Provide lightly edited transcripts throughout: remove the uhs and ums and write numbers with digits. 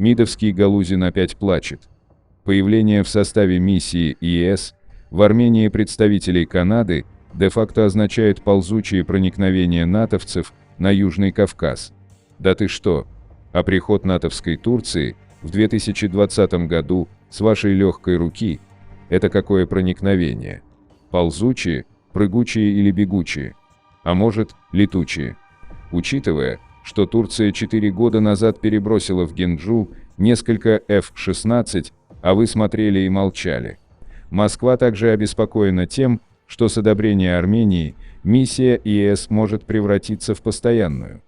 МИДовский Галузин опять плачет. Появление в составе миссии ЕС в Армении представителей Канады де-факто означает ползучее проникновение натовцев на Южный Кавказ. Да ты что? А приход натовской Турции в 2020 году с вашей легкой руки – это какое проникновение? Ползучие, прыгучие или бегучие? А может, летучие? Учитывая, что Турция 4 года назад перебросила в Генджу несколько F-16, а вы смотрели и молчали. Москва также обеспокоена тем, что с одобрения Армении миссия ЕС может превратиться в постоянную.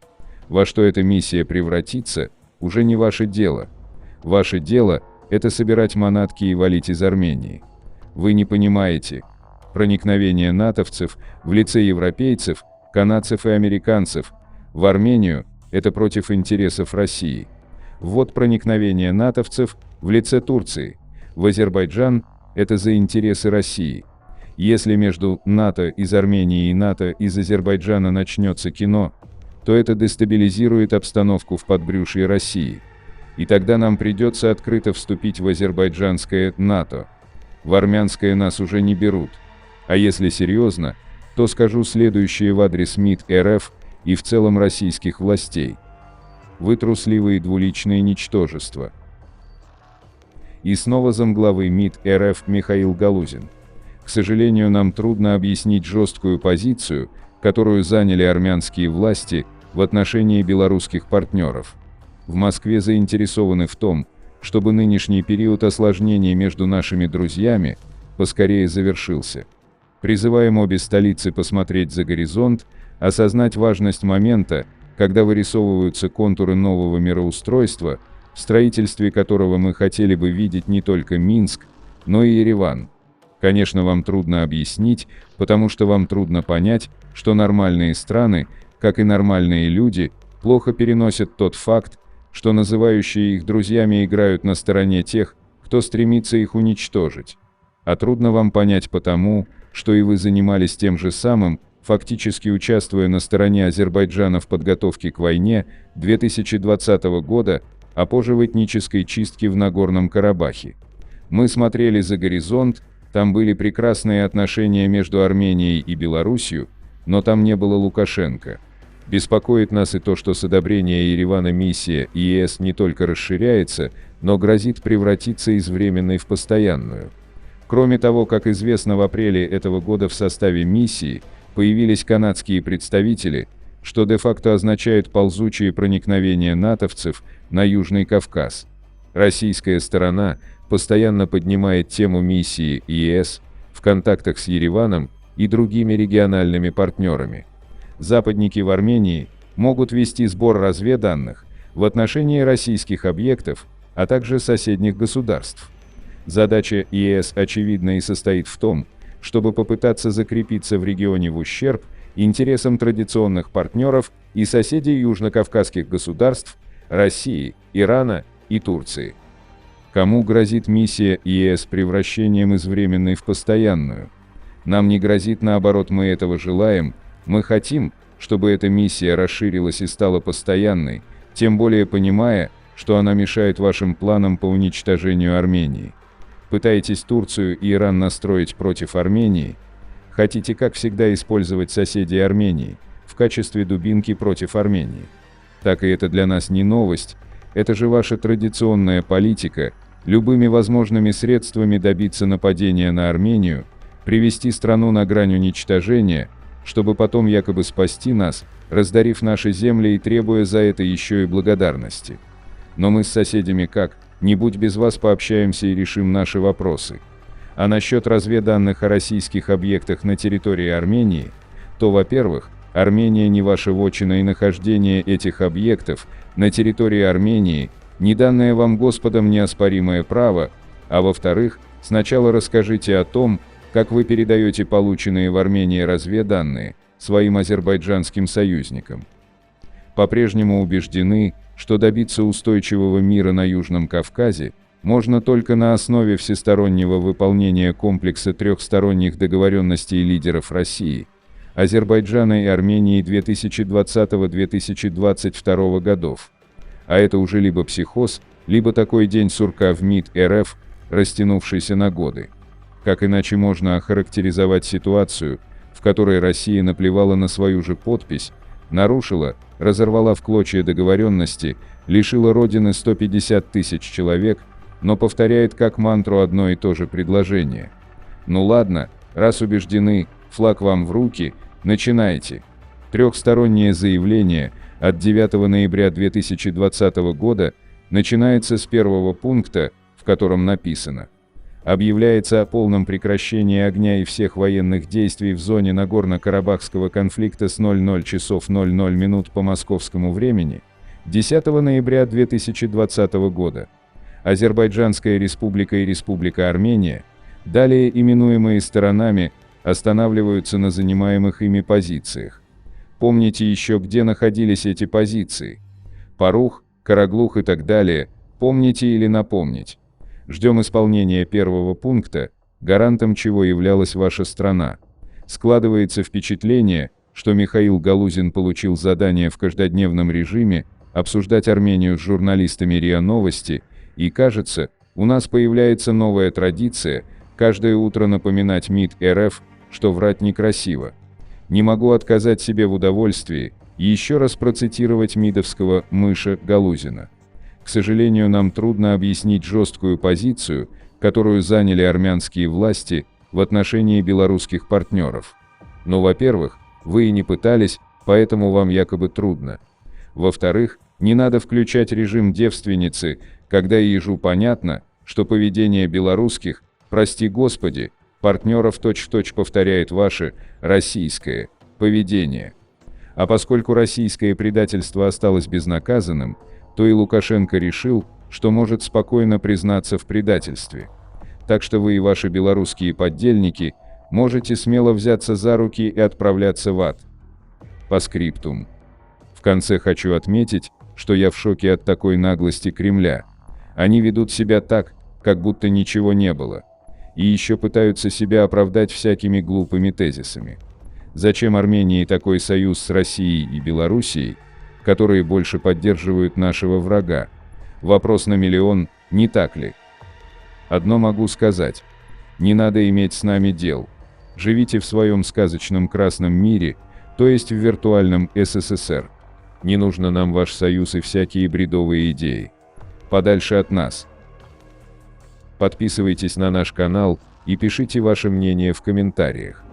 Во что эта миссия превратится, уже не ваше дело. Ваше дело – это собирать манатки и валить из Армении. Вы не понимаете. Проникновение натовцев в лице европейцев, канадцев и американцев в Армению – это против интересов России. Вот проникновение натовцев в лице Турции в Азербайджан – это за интересы России. Если между НАТО из Армении и НАТО из Азербайджана начнется кино, то это дестабилизирует обстановку в подбрюшье России. И тогда нам придется открыто вступить в азербайджанское НАТО. В армянское нас уже не берут. А если серьезно, то скажу следующее в адрес МИД РФ и в целом российских властей. Вы трусливые двуличные ничтожества. И снова замглавы МИД РФ Михаил Галузин. К сожалению, нам трудно объяснить жесткую позицию, которую заняли армянские власти в отношении белорусских партнеров. В Москве заинтересованы в том, чтобы нынешний период осложнений между нашими друзьями поскорее завершился. Призываем обе столицы посмотреть за горизонт, осознать важность момента, когда вырисовываются контуры нового мироустройства, в строительстве которого мы хотели бы видеть не только Минск, но и Ереван. Конечно, вам трудно объяснить, потому что вам трудно понять, что нормальные страны, как и нормальные люди, плохо переносят тот факт, что называющие их друзьями играют на стороне тех, кто стремится их уничтожить. А трудно вам понять потому, что и вы занимались тем же самым, фактически участвуя на стороне Азербайджана в подготовке к войне 2020 года, а позже в этнической чистке в Нагорном Карабахе. Мы смотрели за горизонт, там были прекрасные отношения между Арменией и Белоруссией, но там не было Лукашенко. Беспокоит нас и то, что с одобрения Еревана миссия ЕС не только расширяется, но грозит превратиться из временной в постоянную. Кроме того, как известно, в апреле этого года в составе миссии появились канадские представители, что де-факто означает ползучее проникновение натовцев на Южный Кавказ. Российская сторона постоянно поднимает тему миссии ЕС в контактах с Ереваном и другими региональными партнерами. Западники в Армении могут вести сбор разведданных в отношении российских объектов, а также соседних государств. Задача ЕС очевидна и состоит в том, чтобы попытаться закрепиться в регионе в ущерб интересам традиционных партнеров и соседей южнокавказских государств России, Ирана и Турции. Кому грозит миссия ЕС превращением из временной в постоянную? Нам не грозит, наоборот, мы этого желаем. Мы хотим, чтобы эта миссия расширилась и стала постоянной, тем более понимая, что она мешает вашим планам по уничтожению Армении. Пытаетесь Турцию и Иран настроить против Армении? Хотите, как всегда, использовать соседей Армении в качестве дубинки против Армении? Так и это для нас не новость, это же ваша традиционная политика, любыми возможными средствами добиться нападения на Армению, привести страну на грань уничтожения, чтобы потом якобы спасти нас, раздарив наши земли и требуя за это еще и благодарности. Но мы с соседями как-нибудь без вас пообщаемся и решим наши вопросы. А насчет разведданных о российских объектах на территории Армении, то, во-первых, Армения не ваша вотчина и нахождение этих объектов на территории Армении не данное вам Господом неоспоримое право, а во-вторых, сначала расскажите о том, как вы передаете полученные в Армении разведданные своим азербайджанским союзникам. По-прежнему убеждены, что добиться устойчивого мира на Южном Кавказе можно только на основе всестороннего выполнения комплекса трехсторонних договоренностей лидеров России, Азербайджана и Армении 2020-2022 годов. А это уже либо психоз, либо такой день сурка в МИД РФ, растянувшийся на годы. Как иначе можно охарактеризовать ситуацию, в которой Россия наплевала на свою же подпись, нарушила, разорвала в клочья договоренности, лишила Родины 150 тысяч человек, но повторяет как мантру одно и то же предложение. Ну ладно, раз убеждены, флаг вам в руки, начинайте. Трехстороннее заявление от 9 ноября 2020 года начинается с первого пункта, в котором написано: объявляется о полном прекращении огня и всех военных действий в зоне Нагорно-Карабахского конфликта с 00 часов 00 минут по московскому времени 10 ноября 2020 года. Азербайджанская республика и Республика Армения, далее именуемые сторонами, останавливаются на занимаемых ими позициях. Помните еще, где находились эти позиции? Парух, Караглух и так далее, помните или напомнить? Ждем исполнения первого пункта, гарантом чего являлась ваша страна. Складывается впечатление, что Михаил Галузин получил задание в каждодневном режиме обсуждать Армению с журналистами РИА Новости, и кажется, у нас появляется новая традиция каждое утро напоминать МИД РФ, что врать некрасиво. Не могу отказать себе в удовольствии еще раз процитировать МИДовского мыша Галузина. К сожалению, нам трудно объяснить жесткую позицию, которую заняли армянские власти в отношении белорусских партнеров. Но, во-первых, вы и не пытались, поэтому вам якобы трудно. Во-вторых, не надо включать режим девственницы, когда ежу понятно, что поведение белорусских, прости господи, партнеров точь-в-точь повторяет ваше российское поведение. А поскольку российское предательство осталось безнаказанным, то и Лукашенко решил, что может спокойно признаться в предательстве. Так что вы и ваши белорусские поддельники можете смело взяться за руки и отправляться в ад. По скриптум. В конце хочу отметить, что я в шоке от такой наглости Кремля. Они ведут себя так, как будто ничего не было. И еще пытаются себя оправдать всякими глупыми тезисами. Зачем Армении такой союз с Россией и Белоруссией, которые больше поддерживают нашего врага? Вопрос на миллион, не так ли? Одно могу сказать. Не надо иметь с нами дел. Живите в своем сказочном красном мире, то есть в виртуальном СССР. Не нужно нам ваш союз и всякие бредовые идеи. Подальше от нас. Подписывайтесь на наш канал и пишите ваше мнение в комментариях.